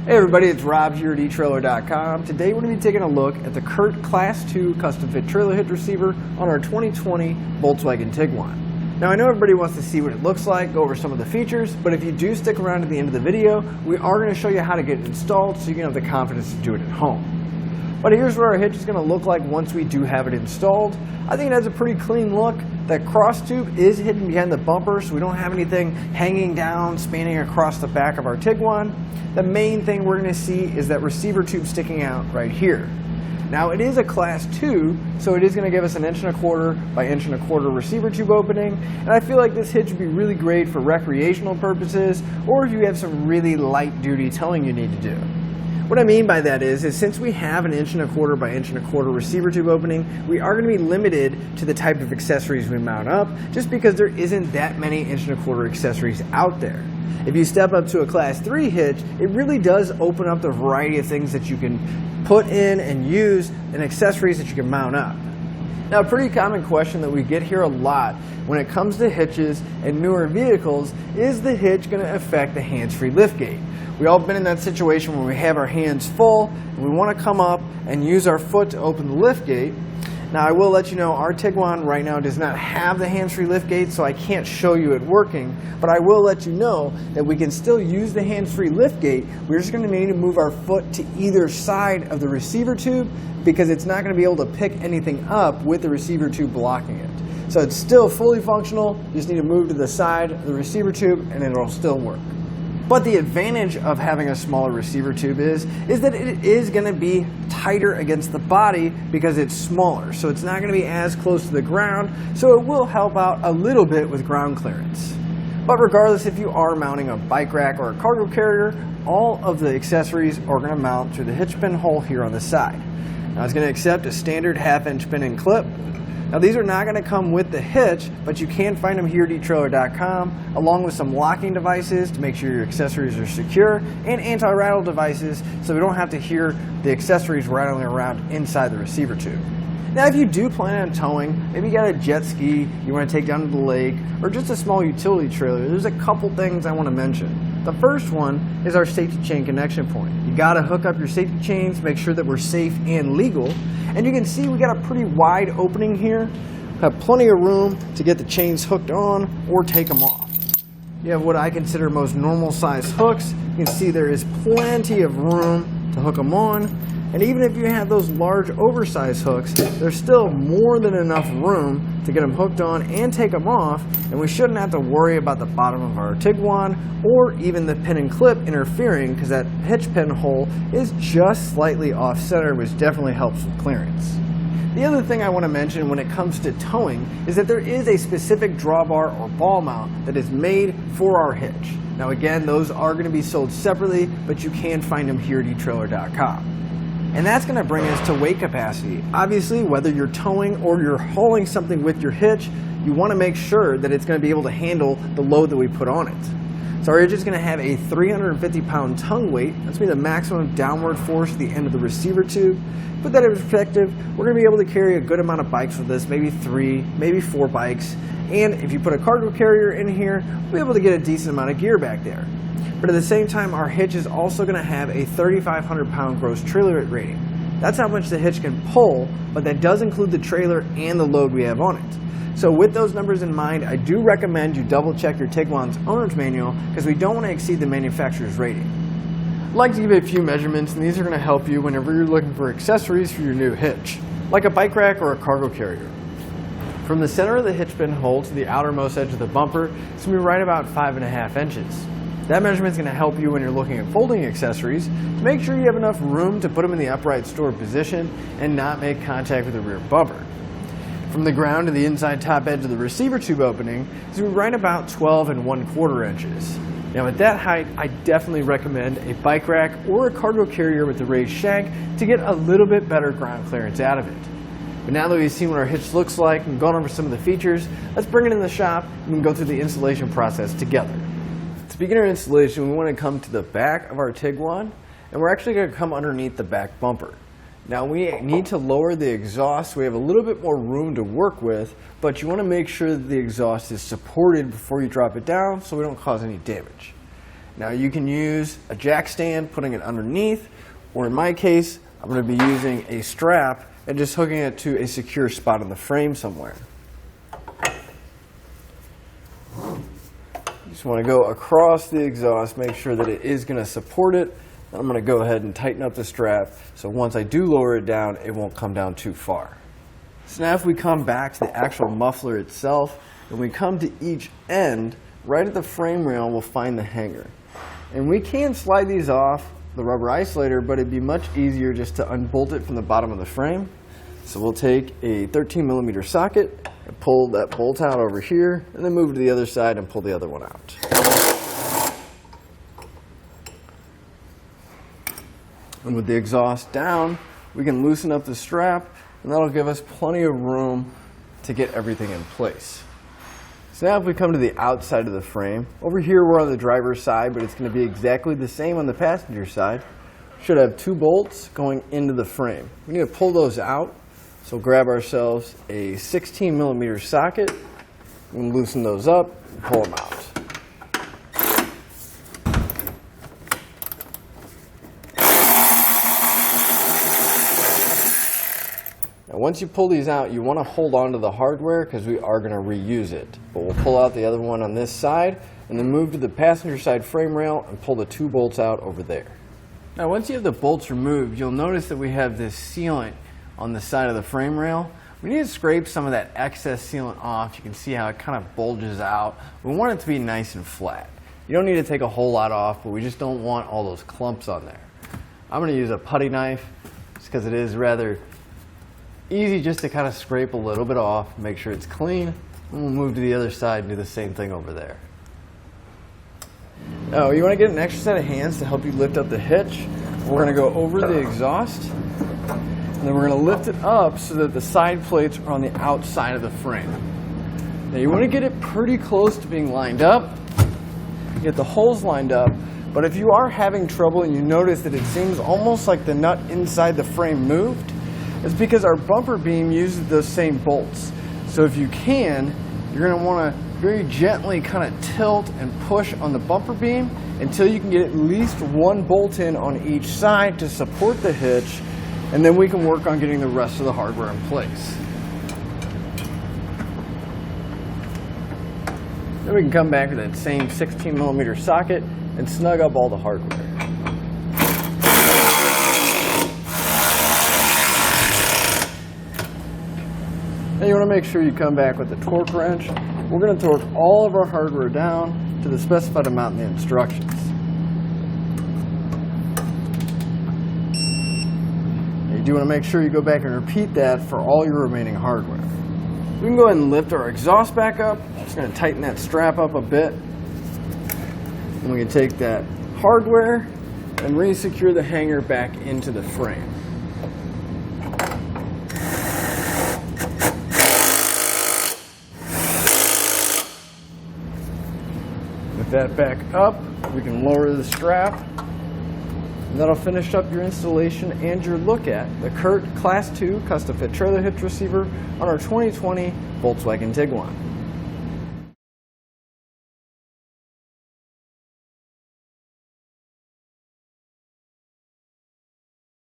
Hey everybody, it's Rob here at etrailer.com. Today we're going to be taking a look at the CURT Class 2 custom fit trailer hitch receiver on our 2020 Volkswagen Tiguan. Now I know everybody wants to see what it looks like, go over some of the features, but if you do stick around to the end of the video, we are going to show you how to get it installed so you can have the confidence to do it at home. But here's what our hitch is going to look like once we do have it installed. I think it has a pretty clean look. That cross tube is hidden behind the bumper, so we don't have anything hanging down, spanning across the back of our Tiguan. The main thing we're going to see is that receiver tube sticking out right here. Now it is a Class 2, so it is going to give us an 1.25 inch by 1.25 inch receiver tube opening, and I feel like this hitch would be really great for recreational purposes, or if you have some really light duty towing you need to do. What I mean by that is since we have an 1.25 inch by 1.25 inch receiver tube opening, we are going to be limited to the type of accessories we mount up, just because there isn't that many 1.25 inch accessories out there. If you step up to a Class 3 hitch, it really does open up the variety of things that you can put in and use and accessories that you can mount up. Now, a pretty common question that we get here a lot when it comes to hitches and newer vehicles is the hitch going to affect the hands-free liftgate? We've all been in that situation where we have our hands full and we want to come up and use our foot to open the liftgate. Now I will let you know our Tiguan right now does not have the hands-free liftgate, so I can't show you it working, but I will let you know that we can still use the hands-free liftgate. We're just going to need to move our foot to either side of the receiver tube because it's not going to be able to pick anything up with the receiver tube blocking it. So it's still fully functional, you just need to move to the side of the receiver tube and it'll still work. But the advantage of having a smaller receiver tube is that it is going to be tighter against the body because it's smaller. So it's not going to be as close to the ground, so it will help out a little bit with ground clearance. But regardless, if you are mounting a bike rack or a cargo carrier, all of the accessories are going to mount through the hitch pin hole here on the side. Now it's going to accept a standard 1/2 inch pin and clip. Now these are not going to come with the hitch, but you can find them here at etrailer.com along with some locking devices to make sure your accessories are secure and anti-rattle devices so we don't have to hear the accessories rattling around inside the receiver tube. Now if you do plan on towing, maybe you got a jet ski you want to take down to the lake or just a small utility trailer, there's a couple things I want to mention. The first one is our safety chain connection point. You got to hook up your safety chains, make sure that we're safe and legal. And you can see we got a pretty wide opening here. Have plenty of room to get the chains hooked on or take them off. You have what I consider most normal size hooks. You can see there is plenty of room to hook them on. And even if you have those large oversized hooks, there's still more than enough room to get them hooked on and take them off, and we shouldn't have to worry about the bottom of our Tiguan or even the pin and clip interfering because that hitch pin hole is just slightly off center, which definitely helps with clearance. The other thing I want to mention when it comes to towing is that there is a specific drawbar or ball mount that is made for our hitch. Now again, those are going to be sold separately, but you can find them here at etrailer.com. And that's going to bring us to weight capacity. Obviously, whether you're towing or you're hauling something with your hitch, you want to make sure that it's going to be able to handle the load that we put on it. So our hitch is going to have a 350-pound tongue weight. That's going to be the maximum downward force at the end of the receiver tube. Put that in perspective, we're going to be able to carry a good amount of bikes with this, maybe 3, maybe 4 bikes. And if you put a cargo carrier in here, we'll be able to get a decent amount of gear back there. But at the same time, our hitch is also going to have a 3,500-pound gross trailer weight rating. That's how much the hitch can pull, but that does include the trailer and the load we have on it. So with those numbers in mind, I do recommend you double check your Tiguan's owner's manual because we don't want to exceed the manufacturer's rating. I'd like to give you a few measurements, and these are going to help you whenever you're looking for accessories for your new hitch, like a bike rack or a cargo carrier. From the center of the hitch pin hole to the outermost edge of the bumper, it's going to be right about 5.5 inches. That measurement is going to help you when you're looking at folding accessories to make sure you have enough room to put them in the upright stored position and not make contact with the rear bumper. From the ground to the inside top edge of the receiver tube opening is going to be right about 12.25 inches. Now at that height, I definitely recommend a bike rack or a cargo carrier with a raised shank to get a little bit better ground clearance out of it. But now that we've seen what our hitch looks like and gone over some of the features, let's bring it in the shop and we can go through the installation process together. To begin our installation, we want to come to the back of our Tiguan, and we're actually going to come underneath the back bumper. Now we need to lower the exhaust so we have a little bit more room to work with, but you want to make sure that the exhaust is supported before you drop it down so we don't cause any damage. Now you can use a jack stand, putting it underneath, or in my case, I'm going to be using a strap and just hooking it to a secure spot on the frame somewhere. You just want to go across the exhaust, make sure that it is going to support it. I'm going to go ahead and tighten up the strap so once I do lower it down, it won't come down too far. So now if we come back to the actual muffler itself, and we come to each end, right at the frame rail, we'll find the hanger. And we can slide these off the rubber isolator, but it'd be much easier just to unbolt it from the bottom of the frame. So we'll take a 13mm socket and pull that bolt out over here, and then move to the other side and pull the other one out. And with the exhaust down, we can loosen up the strap, and that'll give us plenty of room to get everything in place. So now if we come to the outside of the frame, over here we're on the driver's side, but it's going to be exactly the same on the passenger side. We should have 2 bolts going into the frame. We need to pull those out, so grab ourselves a 16mm socket, and loosen those up and pull them out. Now once you pull these out, you want to hold on to the hardware because we are going to reuse it. But we'll pull out the other one on this side and then move to the passenger side frame rail and pull the 2 bolts out over there. Now once you have the bolts removed, you'll notice that we have this sealant on the side of the frame rail. We need to scrape some of that excess sealant off. You can see how it kind of bulges out. We want it to be nice and flat. You don't need to take a whole lot off, but we just don't want all those clumps on there. I'm going to use a putty knife just because it is rather easy just to kind of scrape a little bit off, make sure it's clean, and we'll move to the other side and do the same thing over there. Now you want to get an extra set of hands to help you lift up the hitch. We're going to go over the exhaust, and then we're going to lift it up so that the side plates are on the outside of the frame. Now you want to get it pretty close to being lined up, get the holes lined up, but if you are having trouble and you notice that it seems almost like the nut inside the frame moved, it's because our bumper beam uses those same bolts. So if you can, you're going to want to very gently kind of tilt and push on the bumper beam until you can get at least 1 bolt in on each side to support the hitch, and then we can work on getting the rest of the hardware in place. Then we can come back to that same 16mm socket and snug up all the hardware. Now you want to make sure you come back with the torque wrench. We're going to torque all of our hardware down to the specified amount in the instructions. Now you do want to make sure you go back and repeat that for all your remaining hardware. We can go ahead and lift our exhaust back up. Just going to tighten that strap up a bit. And we can take that hardware and re-secure the hanger back into the frame. With that back up, we can lower the strap, and that'll finish up your installation and your look at the CURT Class 2 Custom Fit Trailer Hitch Receiver on our 2020 Volkswagen Tiguan.